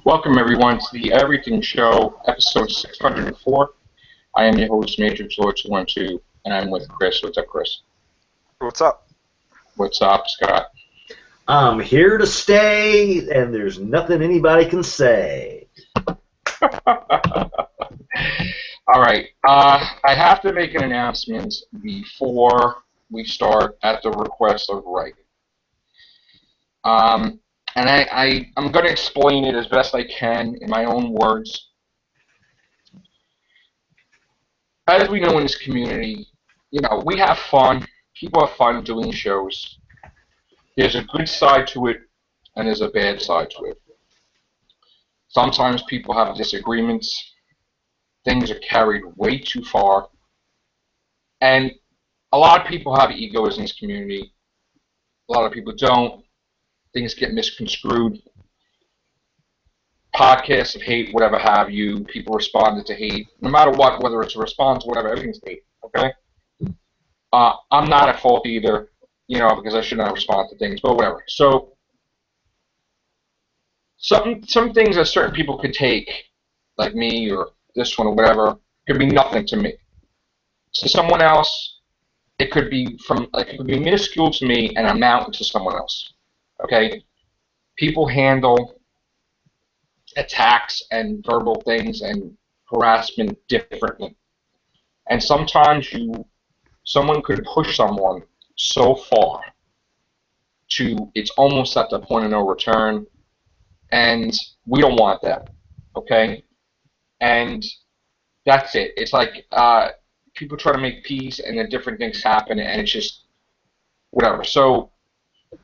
Welcome, everyone, to the Everything Show, episode 604. I am your host, Matrix Lord 212, and I'm with Chris. What's up, Chris? What's up? What's up, Scott? I'm here to stay, and there's nothing anybody can say. All right. I have to make an announcement before we start at the request of Ray. And I'm going to explain it as best I can in my own words. As we know in this community, we have fun. People have fun doing shows. There's a good side to it, and there's a bad side to it. Sometimes people have disagreements. Things are carried way too far. And a lot of people have egos in this community. A lot of people don't. Things get misconstrued. Podcasts of hate, whatever have you. People responded to hate. No matter what, whether it's a response or whatever, everything's hate. Okay? I'm not at fault either, because I should not respond to things, but whatever. So, some things that certain people could take, like me or this one or whatever, could be nothing to me. To someone else, it could be minuscule to me and a mountain to someone else. Okay? People handle attacks and verbal things and harassment differently. And sometimes someone could push someone so far to it's almost at the point of no return, and we don't want that, okay? And that's it. It's like people try to make peace, and then different things happen, and it's just whatever. So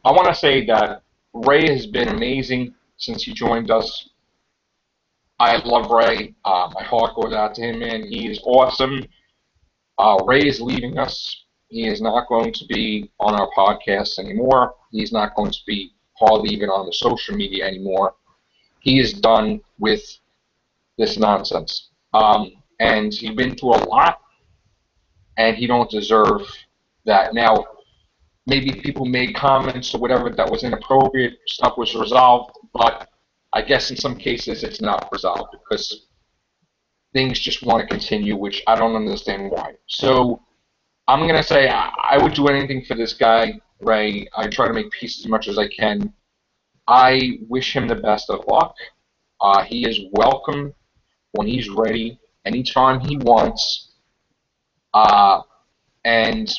I want to say that Ray has been amazing since he joined us. I love Ray. My heart goes out to him, man. He is awesome. Ray is leaving us. He is not going to be on our podcast anymore. He's not going to be hardly even on the social media anymore. He is done with this nonsense. And he's been through a lot, and he don't deserve that. Now, maybe people made comments or whatever that was inappropriate. Stuff was resolved, but I guess in some cases it's not resolved because things just want to continue, which I don't understand why. So I'm going to say I would do anything for this guy, Ray. I try to make peace as much as I can. I wish him the best of luck. He is welcome when he's ready, anytime he wants. And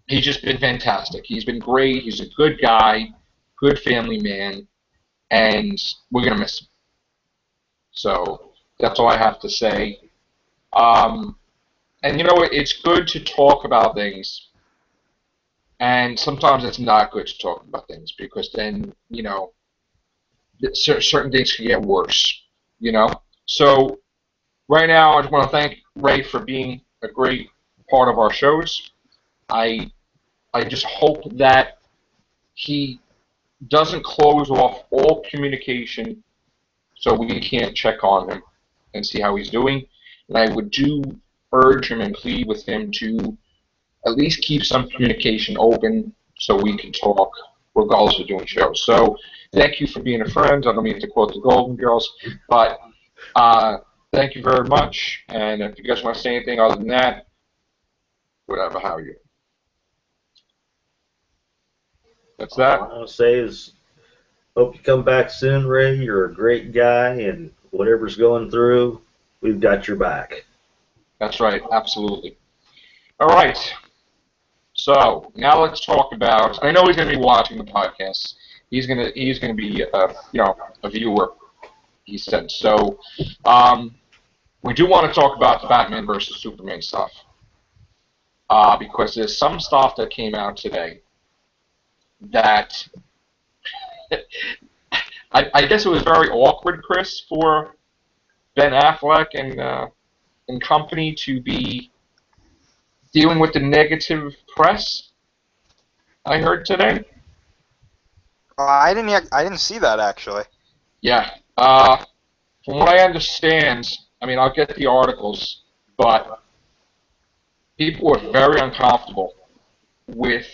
he's just been fantastic. He's been great. He's a good guy, good family man, and we're going to miss him. So that's all I have to say. And it's good to talk about things, and sometimes it's not good to talk about things because then, certain things can get worse, So right now, I just want to thank Ray for being a great part of our shows. I just hope that he doesn't close off all communication so we can't check on him and see how he's doing. And I would urge him and plead with him to at least keep some communication open so we can talk regardless of doing shows. So thank you for being a friend. I don't mean to quote the Golden Girls, but thank you very much. And if you guys want to say anything other than that, whatever, how are you? That's that. All I want to say is hope you come back soon, Ray. You're a great guy, and whatever's going through, we've got your back. That's right, absolutely. All right. So now let's talk about. I know he's going to be watching the podcast. He's going to be a viewer. He said so. We do want to talk about the Batman versus Superman stuff because there's some stuff that came out today that I guess it was very awkward, Chris, for Ben Affleck and company to be dealing with the negative press. I heard today. I didn't see that actually. Yeah. From what I understand, I'll get the articles, but people were very uncomfortable with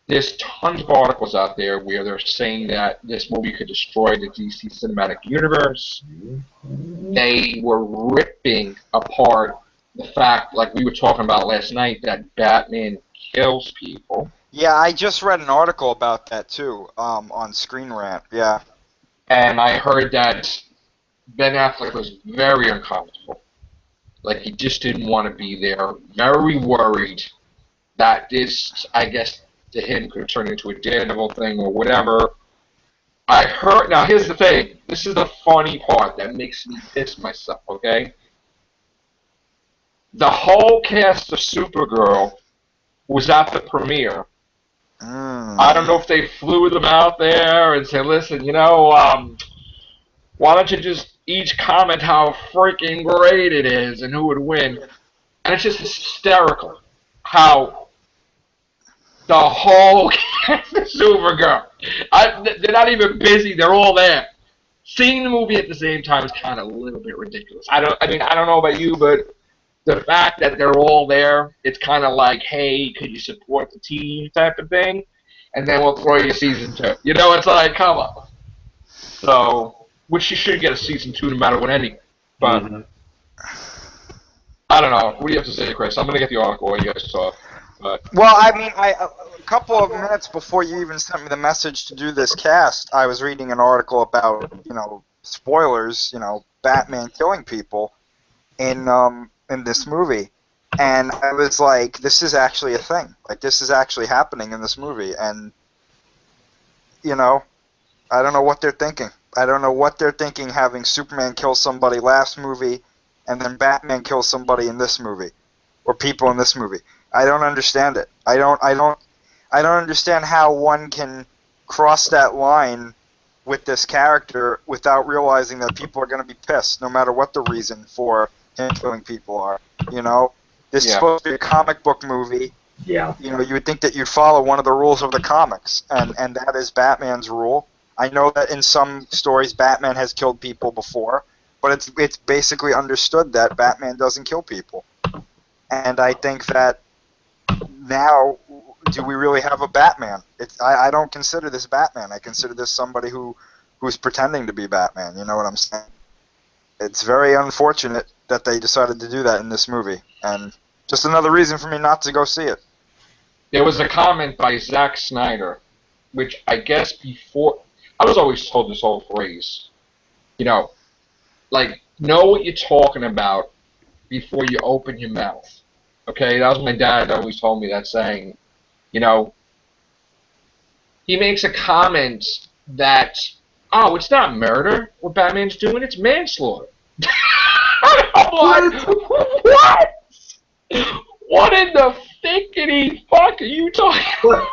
there's tons of articles out there where they're saying that this movie could destroy the DC cinematic universe. They were ripping apart the fact, like we were talking about last night, that Batman kills people. Yeah, I just read an article about that too, on Screen Rant. Yeah. And I heard that Ben Affleck was very uncomfortable. Like, he just didn't want to be there. Very worried that this, I guess, to him could turn into a Daredevil thing or whatever. I heard. Now, here's the thing. This is the funny part that makes me piss myself, okay? The whole cast of Supergirl was at the premiere. I don't know if they flew them out there and said, listen, why don't you just each comment how freaking great it is and who would win? And it's just hysterical how the whole cast of Supergirl, they're not even busy, they're all there. Seeing the movie at the same time is kind of a little bit ridiculous. I don't know about you, but the fact that they're all there, it's kind of like, hey, could you support the team type of thing? And then we'll throw you season 2. It's like, come on. So, which you should get a season 2 no matter what anyway. But, I don't know. What do you have to say, Chris? I'm going to get the article while you guys talk. But. Well, I mean, a couple of minutes before you even sent me the message to do this cast, I was reading an article about, spoilers, Batman killing people in this movie. And I was like, this is actually a thing. Like, this is actually happening in this movie. And, I don't know what they're thinking. I don't know what they're thinking having Superman kill somebody last movie and then Batman kill somebody in this movie. Or people in this movie. I don't understand it. I don't understand how one can cross that line with this character without realizing that people are going to be pissed no matter what the reason for him killing people are. This is supposed to be a comic book movie. Yeah. You would think that you'd follow one of the rules of the comics, and that is Batman's rule. I know that in some stories Batman has killed people before, but it's basically understood that Batman doesn't kill people. And I think that now, do we really have a Batman? I don't consider this Batman. I consider this somebody who's pretending to be Batman. You know what I'm saying? It's very unfortunate that they decided to do that in this movie, and just another reason for me not to go see it. There was a comment by Zack Snyder, which I guess before, I was always told this whole phrase, know what you're talking about before you open your mouth. Okay, that was my dad that always told me that saying. He makes a comment that, oh, it's not murder, what Batman's doing, it's manslaughter. I'm like, what? What in the thickety fuck are you talking about?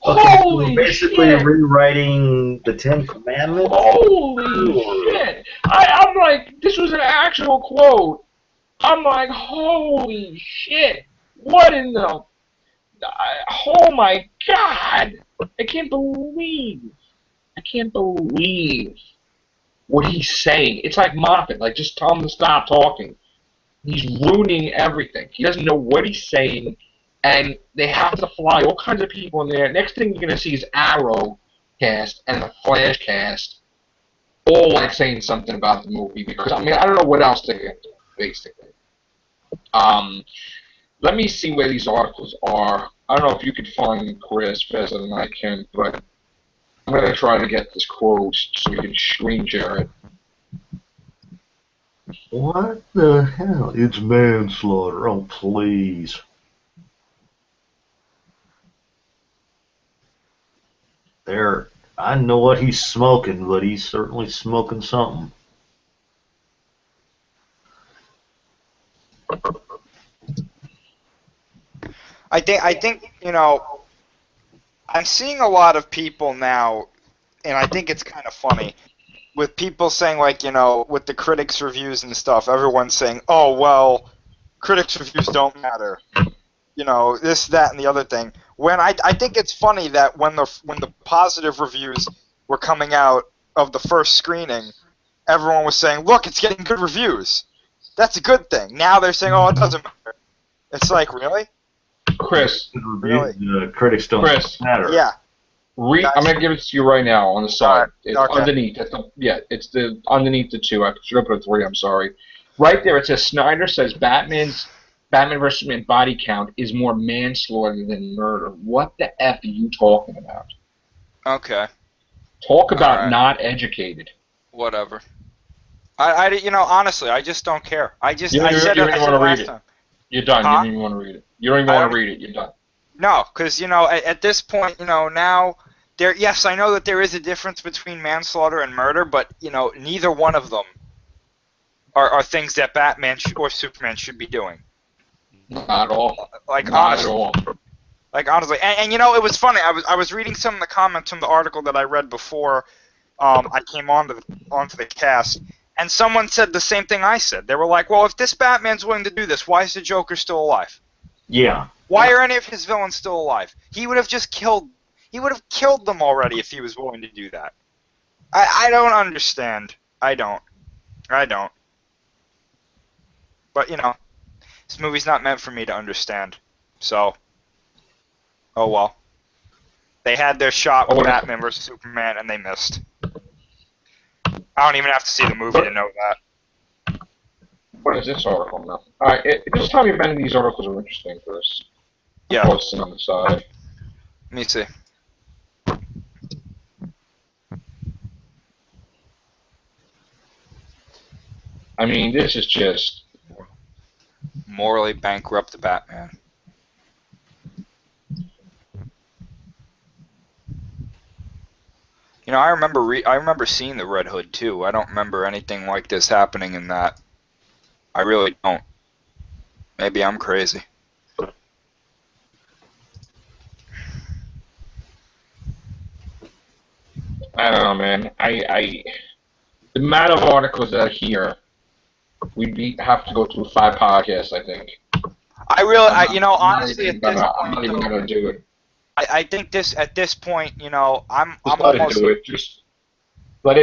Okay, Holy so basically shit. rewriting the Ten Commandments? Holy shit. I'm like, this was an actual quote. I'm like, holy shit. What in the... Oh my god. I can't believe what he's saying. It's like Moffat. Like, just tell him to stop talking. He's ruining everything. He doesn't know what he's saying, and they have to fly all kinds of people in there. Next thing you're going to see is Arrow cast and the Flash cast all like saying something about the movie, because, I don't know what else they're going to do, basically. Let me see where these articles are. I don't know if you could find Chris faster than I can, but I'm going to try to get this quote so we can screen share it. What the hell? It's manslaughter. Oh, please. There. I know what he's smoking, but he's certainly smoking something. I think I'm seeing a lot of people now, and I think it's kind of funny, with people saying, like, with the critics' reviews and stuff, everyone's saying, oh, well, critics' reviews don't matter. This, that, and the other thing. When I think it's funny that when the positive reviews were coming out of the first screening, everyone was saying, look, it's getting good reviews. That's a good thing. Now they're saying, oh, it doesn't matter. It's like, really? Chris, critics don't Chris, matter. Yeah. I'm gonna give it to you right now on the side. Right, It's okay. underneath. It's the underneath the 2. I should have put a 3. I'm sorry. Right there, it says Snyder says Batman vs Superman body count is more manslaughter than murder. What the f are you talking about? Okay. Talk about right. not educated. Whatever. Honestly, I just don't care. I said You don't even want to read last it. time. You're done. Huh? You don't even want to read it. You don't even want to read it. You're done. No, because at this point, now there. Yes, I know that there is a difference between manslaughter and murder, but neither one of them are things that Batman or Superman should be doing. Not at all. Like Not honestly, at all. like honestly, and it was funny. I was reading some of the comments from the article that I read before I came onto the cast, and someone said the same thing I said. They were like, "Well, if this Batman's willing to do this, why is the Joker still alive? Yeah. Why are any of his villains still alive? He would have just killed. He would have killed them already if he was willing to do that. I don't understand. I don't. But this movie's not meant for me to understand. So, oh well. They had their shot with Batman vs Superman, and they missed. I don't even have to see the movie to know that. What is this article now? All right, just tell me if any of these articles are interesting for us. Yeah. Posting on the side. Let me see. I mean, this is just Morally bankrupt Batman. I remember seeing the Red Hood too. I don't remember anything like this happening in that. I really don't. Maybe I'm crazy. I don't know, man. The amount of articles that are here, we'd have to go through 5 podcasts, I think. Honestly, at this point, I'm not even gonna do it. I think at this point, I'm Just let almost. it do it. Just let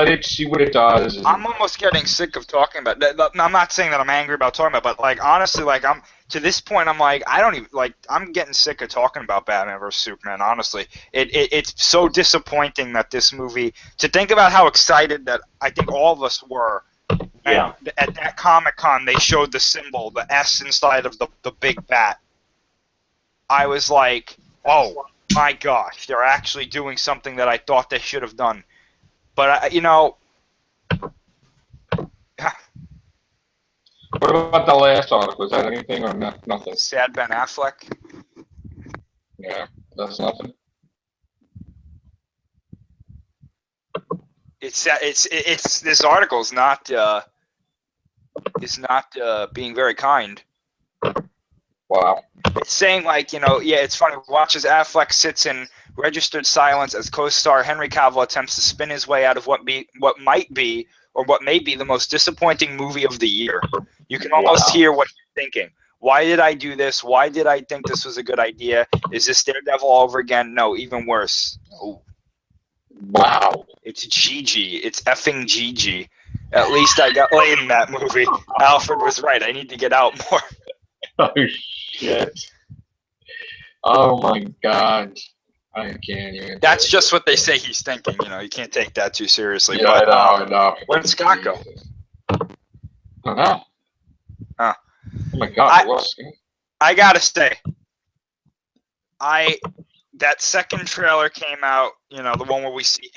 it see what it does. I'm almost getting sick of talking about that. I'm not saying that I'm angry about talking about it, but like honestly, like I'm to this point, I'm like I don't even like I'm getting sick of talking about Batman vs Superman. Honestly, it's so disappointing that this movie. To think about how excited that I think all of us were. Yeah. At that Comic-Con, they showed the symbol, the S inside of the big bat. I was like, oh my gosh, they're actually doing something that I thought they should have done. But What about the last article? Is that anything or nothing? Sad Ben Affleck. Yeah, that's nothing. It's this article is not being very kind. Wow. It's saying like it's funny. Watch as Affleck sits in registered silence as co-star Henry Cavill attempts to spin his way out of what may be the most disappointing movie of the year. You can almost hear what he's thinking. Why did I do this? Why did I think this was a good idea? Is this Daredevil all over again? No, even worse. Oh. Wow. It's Gigi. It's effing Gigi. At least I got laid in that movie. Alfred was right. I need to get out more. Oh, shit. Oh, my God. I can't even. That's just what they say he's thinking. You can't take that too seriously. Yeah, but, I know. Where did Scott go? I don't know. Huh. Oh, my God. I gotta say, that second trailer came out, the one where we see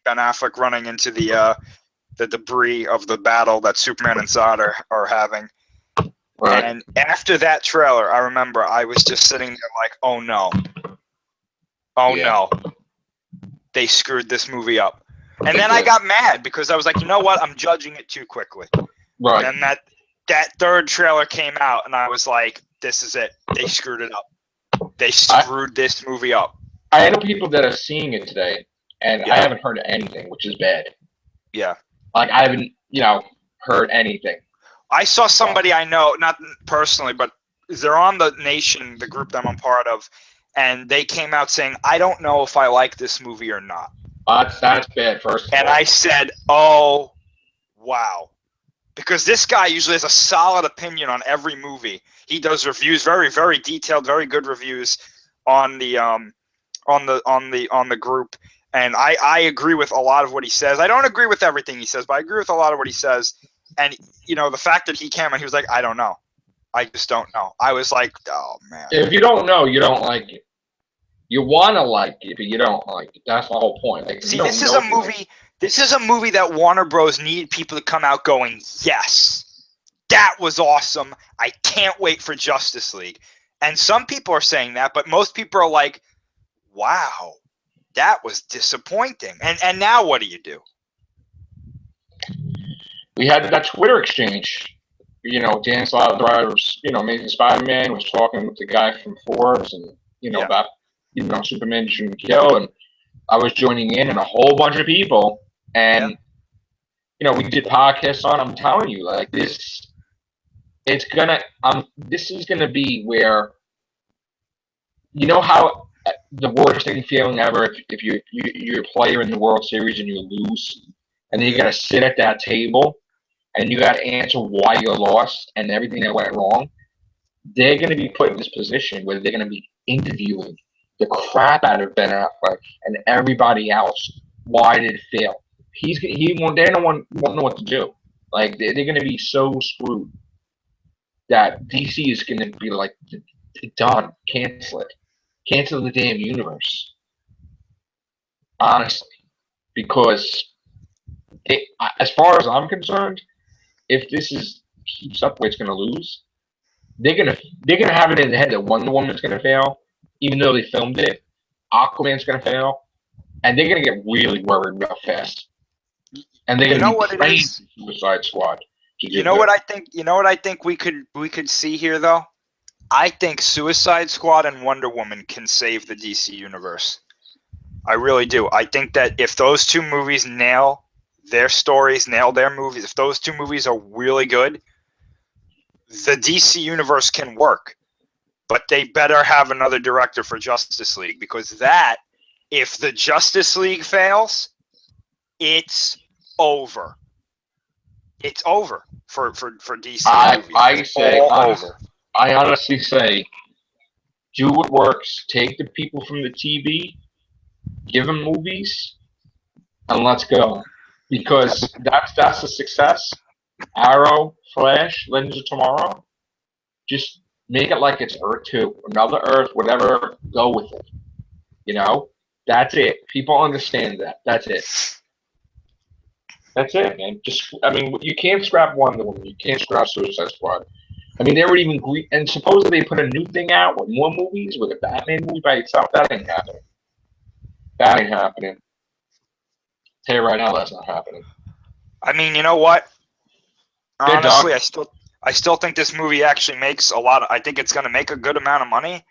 Ben Affleck running into the debris of the battle that Superman and Zod are having. Right. And after that trailer, I remember I was just sitting there like, oh no. Oh no. They screwed this movie up. And then I got mad because I was like, you know what? I'm judging it too quickly. Right. And then that third trailer came out and I was like, this is it. They screwed it up. They screwed this movie up. I know people that are seeing it today, and I haven't heard anything, which is bad. Yeah. Like, I haven't, heard anything. I saw somebody I know, not personally, but they're on the Nation, the group that I'm a part of, and they came out saying, I don't know if I like this movie or not. That's bad, first of all. And I said, oh, wow. because this guy usually has a solid opinion on every movie. He does reviews, very, very detailed, very good reviews on the group. And I agree with a lot of what he says. I don't agree with everything he says, but I agree with a lot of what he says. And, you know, the fact that he came and he was like, I don't know. I just don't know. I was like, oh, man. If you don't know, you don't like it. You want to like it, but you don't like it. That's the whole point. Like, see, this is a movie. This is a movie that Warner Bros. Need people to come out going, yes, that was awesome. I can't wait for Justice League. And some people are saying that, but most people are like, wow, that was disappointing. And now what do you do? We had that Twitter exchange. You know, Dan Driver's, you know, Amazing Spider-Man was talking with the guy from Forbes and, you know, about, you know, Superman shouldn't kill. And I was joining in and a whole bunch of people. And, you know, we did podcasts on, I'm telling you, like this, it's gonna, this is gonna be where, you know how the worst thing feeling ever if you're a player in the World Series and you lose, and then you got to sit at that table and you got to answer why you lost and everything that went wrong. They're going to be put in this position where they're going to be interviewing the crap out of Ben Affleck and everybody else. Why did it fail? They won't know what to do. Like they're going to be so screwed that DC is going to be like, done, cancel it. Cancel the damn universe. Honestly. Because as far as I'm concerned, if this keeps up where it's gonna lose, they're gonna have it in their head that Wonder Woman's gonna fail, even though they filmed it. Aquaman's gonna fail, and they're gonna get really worried real fast. And they're gonna be praying for Suicide Squad. You know what I think? You know what I think we could see here though? I think Suicide Squad and Wonder Woman can save the DC universe. I really do. I think that if those two movies nail their stories, nail their movies, if those two movies are really good, the DC universe can work. But they better have another director for Justice League, because that, if the Justice League fails, it's over. It's over for DC movies. I honestly say, do what works. Take the people from the TV, give them movies, and let's go. Because that's a success. Arrow, Flash, Legends of Tomorrow. Just make it like it's Earth 2, another Earth, whatever. Go with it. You know, that's it. People understand that. That's it. That's it, man. You can't scrap Wonder Woman. You can't scrap Suicide Squad. I mean, they were even and supposedly they put a new thing out with more movies, with a Batman movie by itself. That ain't happening. That ain't happening. Tell you right now, that's not happening. I mean, you know what? Honestly, I still think this movie actually makes a lot. I think it's going to make a good amount of money.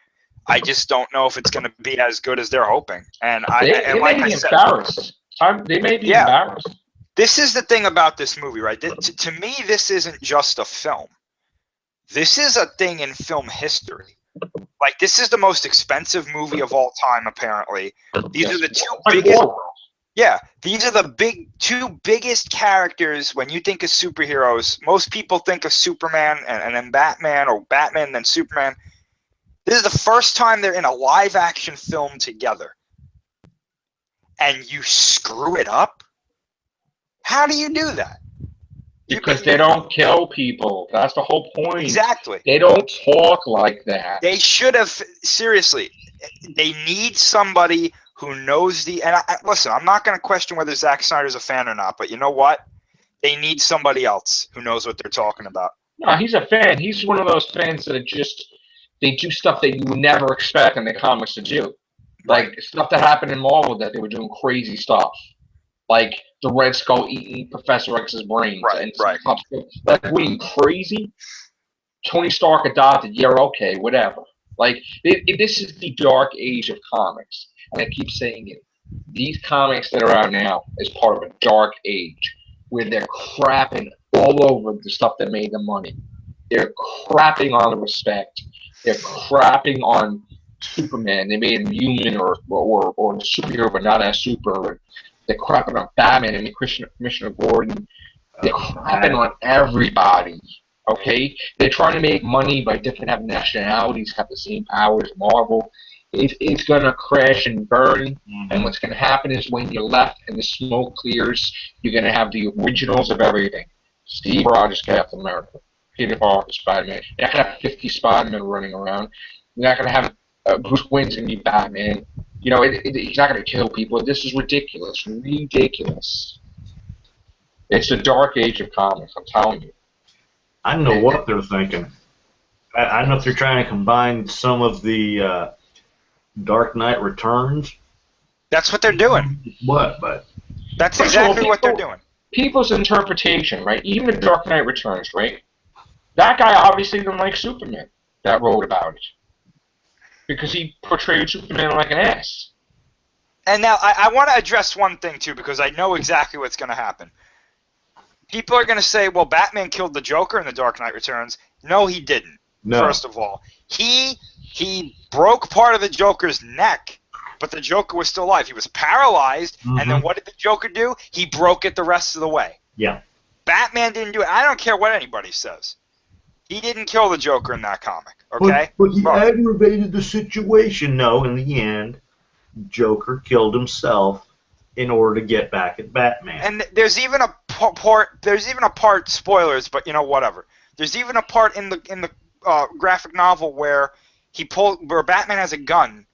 I just don't know if it's going to be as good as they're hoping. And they may be embarrassed. They may be embarrassed. This is the thing about this movie, right? To me, this isn't just a film. This is a thing in film history. Like, this is the most expensive movie of all time, apparently. These are the two biggest. Yeah, these are the two biggest characters when you think of superheroes. Most people think of Superman and then Batman, or Batman and then Superman. This is the first time they're in a live-action film together. And you screw it up? How do you do that? Because they don't kill people. That's the whole point. Exactly. They don't talk like that. They should have, seriously, they need somebody who knows listen, I'm not going to question whether Zack Snyder's a fan or not, but you know what? They need somebody else who knows what they're talking about. No, he's a fan. He's one of those fans that they do stuff that you would never expect in the comics to do. Like, stuff that happened in Marvel, that they were doing crazy stuff. Like the Red Skull eating Professor X's brains. Right. Like, what are you, crazy? Tony Stark adopted. Yeah, okay, whatever. Like, this is the dark age of comics. And I keep saying it. These comics that are out now is part of a dark age where they're crapping all over the stuff that made them money. They're crapping on the respect. They're crapping on Superman. They made him human or the superhero, but not as super. They're crapping on Batman and Commissioner Gordon. They're crapping on everybody. Okay, they're trying to make money by different having nationalities have the same powers. Marvel, it's gonna crash and burn. And what's gonna happen is when you're left and the smoke clears, you're gonna have the originals of everything. Steve Rogers, Captain America. Peter Parker, Spider-Man. You're not gonna have 50 Spider-Men running around. You're not gonna have Bruce Wayne's gonna be Batman. You know, he's not gonna kill people. This is ridiculous. Ridiculous. It's the dark age of comics. I'm telling you. I don't know what they're thinking. I don't know if they're trying to combine some of the Dark Knight Returns. That's what they're doing. What? But that's exactly what they're doing. People's interpretation, right? Even the Dark Knight Returns, right? That guy obviously didn't like Superman that wrote about it because he portrayed Superman like an ass. And now I want to address one thing too, because I know exactly what's going to happen. People are going to say, well, Batman killed the Joker in The Dark Knight Returns. No, he didn't. No. First of all, he broke part of the Joker's neck, but the Joker was still alive. He was paralyzed, and then what did the Joker do? He broke it the rest of the way. Yeah. Batman didn't do it. I don't care what anybody says. He didn't kill the Joker in that comic, okay? But he aggravated the situation. No, in the end, Joker killed himself in order to get back at Batman. And there's even a part, spoilers, but you know, whatever. There's even a part in the graphic novel where where Batman has a gun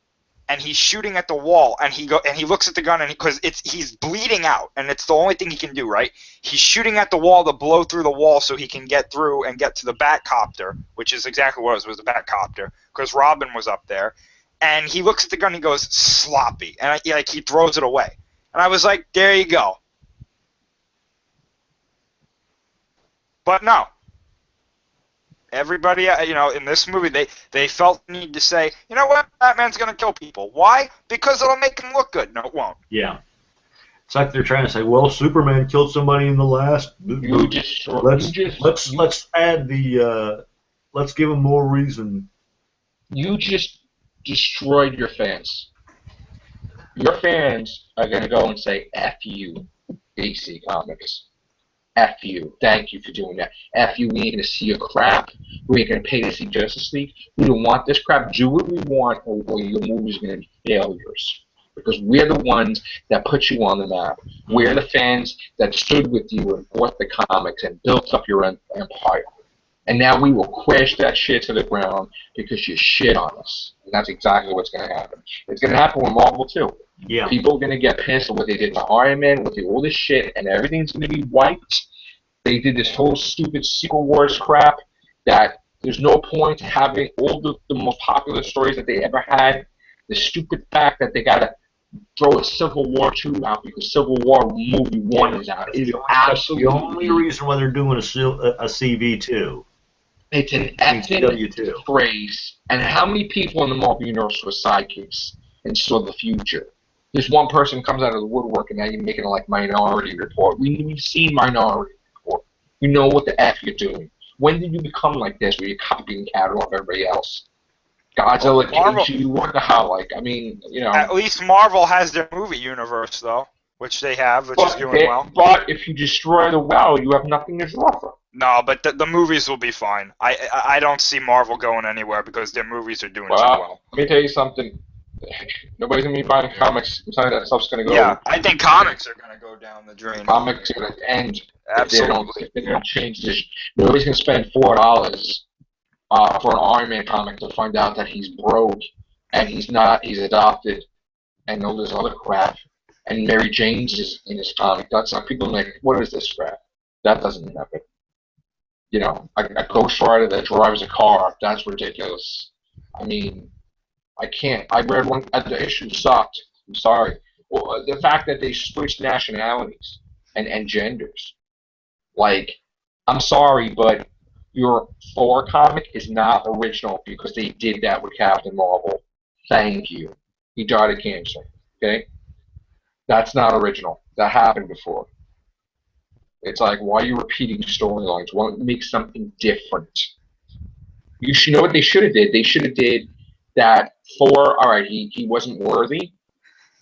and he's shooting at the wall, and he looks at the gun, and because he's bleeding out, and it's the only thing he can do, right? He's shooting at the wall to blow through the wall so he can get through and get to the Batcopter, which is exactly what it was the Batcopter, because Robin was up there, and he looks at the gun, and he goes sloppy, and he throws it away, and I was like, there you go. But no. Everybody, in this movie, they felt the need to say, you know what, Batman's going to kill people. Why? Because it'll make him look good. No, it won't. Yeah. It's like they're trying to say, well, Superman killed somebody in the last. Let's add the. Let's give him more reason. You just destroyed your fans. Your fans are going to go and say, F you, DC Comics. F you. Thank you for doing that. F you. We ain't going to see your crap. We ain't going to pay to see Justice League. We don't want this crap. Do what we want, or your movie's going to be failures. Because we're the ones that put you on the map. We're the fans that stood with you and bought the comics and built up your empire. And now we will crash that shit to the ground because you shit on us. And that's exactly what's going to happen. It's going to happen with Marvel, too. Yeah. People are going to get pissed at what they did to Iron Man, with all this shit, and everything's going to be wiped. They did this whole stupid Secret Wars crap that there's no point having all the most popular stories that they ever had. The stupid fact that they got to throw a Civil War 2 out because Civil War movie 1 is out. It's absolutely the only reason why they're doing a CV2. It's an epic phrase. And how many people in the Marvel Universe were sidekicks and saw the future? This one person comes out of the woodwork, and now you're making it like Minority Report. We've seen Minority Report. You know what the F you're doing. When did you become like this, where you're copying catalog of everybody else? Godzilla came to you, what the hell? Like, I mean, you know. At least Marvel has their movie universe, though, which they have, which is doing well. But if you destroy the well, you have nothing to draw from. No, but the movies will be fine. I don't see Marvel going anywhere because their movies are doing too well. Let me tell you something. Nobody's going to be buying comics. I'm telling you that stuff's going to go. Yeah, I think comics are going to go down the drain. Comics are going to end. Absolutely. If they don't change this. Nobody's going to spend $4 for an Iron Man comic to find out that he's broke and he's adopted and all this other crap. And Mary Jane's is in his comic. That's not people like, what is this crap? That doesn't happen. You know, a Ghost Rider that drives a car, that's ridiculous. I mean, I can't. I read one. The issue sucked. I'm sorry. Well, the fact that they switched nationalities and genders. Like, I'm sorry, but your Thor comic is not original because they did that with Captain Marvel. Thank you. He died of cancer. Okay? That's not original. That happened before. It's like, why are you repeating storylines? Why don't you make something different? You should know what they should have did. They should have did that Thor, all right, he wasn't worthy,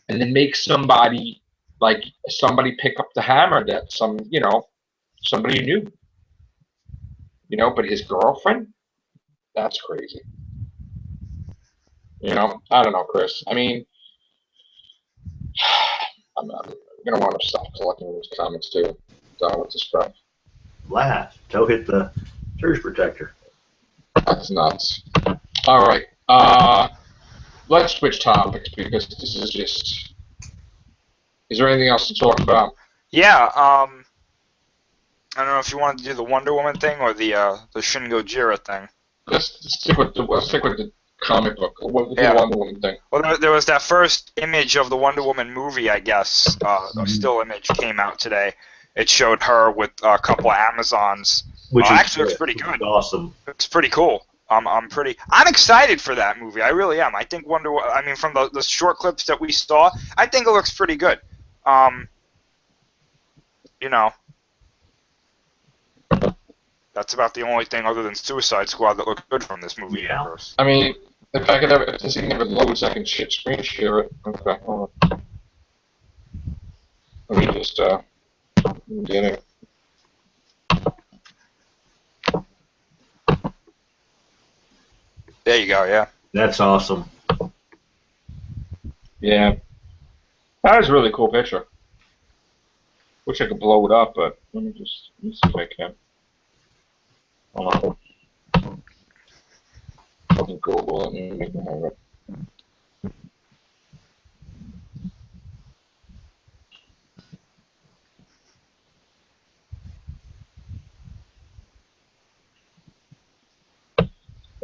and then make somebody pick up the hammer that somebody you knew. You know, but his girlfriend? That's crazy. You know, I don't know, Chris. I mean, I'm gonna want to stop collecting those comics too. Done with this crap. Blast. Go hit the surge protector. That's nuts. All right. Let's switch topics because this is just. Is there anything else to talk about? Yeah. I don't know if you wanted to do the Wonder Woman thing or the Shin Gojira thing. Let's stick with the comic book. What the Yeah. Wonder Woman thing? Well, there was that first image of the Wonder Woman movie, I guess. A still image came out today. It showed her with a couple of Amazons. Which actually looks pretty good. Awesome. It's pretty cool. I'm excited for that movie. I really am. I think I mean, from the short clips that we saw, I think it looks pretty good. You know, that's about the only thing other than Suicide Squad that looked good from this movie universe. I mean, if this thing never loads, I can screen share it. Okay, hold on. Let me just get it. There you go. Yeah. That's awesome. Yeah, that is a really cool picture. Wish I could blow it up, but let me see if I can. Hold on. I can Google it and make me have it.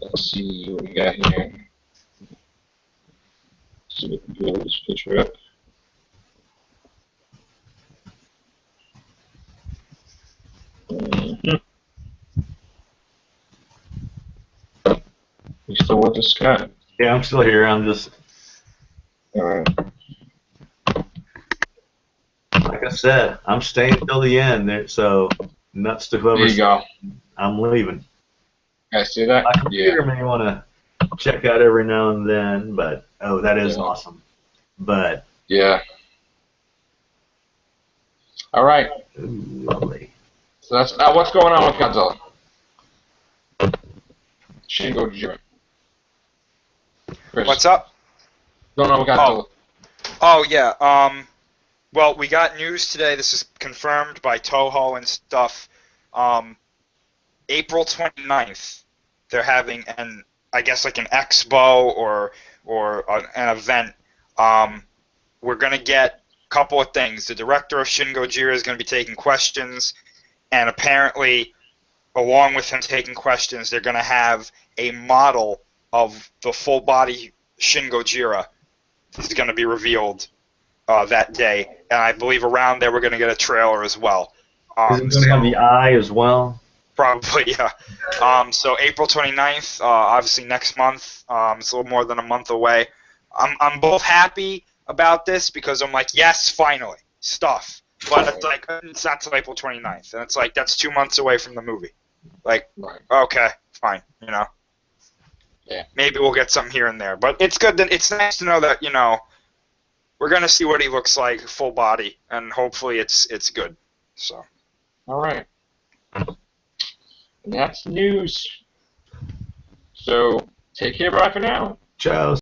Let's see what we got here. See if we can blow this picture up. You still with us, Scott? Yeah, I'm still here. I'm just, Alright. like I said, I'm staying till the end. So nuts to There whoever. you go. I'm leaving. Guys, see that? My computer may want to check out every now and then, but that is awesome. But Yeah. All right. ooh, lovely. So that's now what's going on with Godzilla. Shin Gojira. Chris, What's up? going on with Godzilla? Oh yeah. Well, we got news today. This is confirmed by Toho and stuff. April 29th, they're having I guess like an expo or an event. We're gonna get a couple of things. The director of Shin Gojira is gonna be taking questions, and apparently, along with him taking questions, they're gonna have a model of the full body Shin Gojira. Is going to be revealed that day, and I believe around there we're going to get a trailer as well. Is it going to have the eye as well? Probably, yeah. So April 29th, obviously next month. It's a little more than a month away. I'm both happy about this because I'm like, yes, finally, stuff. But it's like, it's not till April 29th, and it's like, that's 2 months away from the movie. Like, okay, fine, you know. Yeah. Maybe we'll get something here and there, but it's good. It's nice to know that we're gonna see what he looks like, full body, and hopefully it's good. So. All right. And that's news. So take care. Bye for now. Ciao.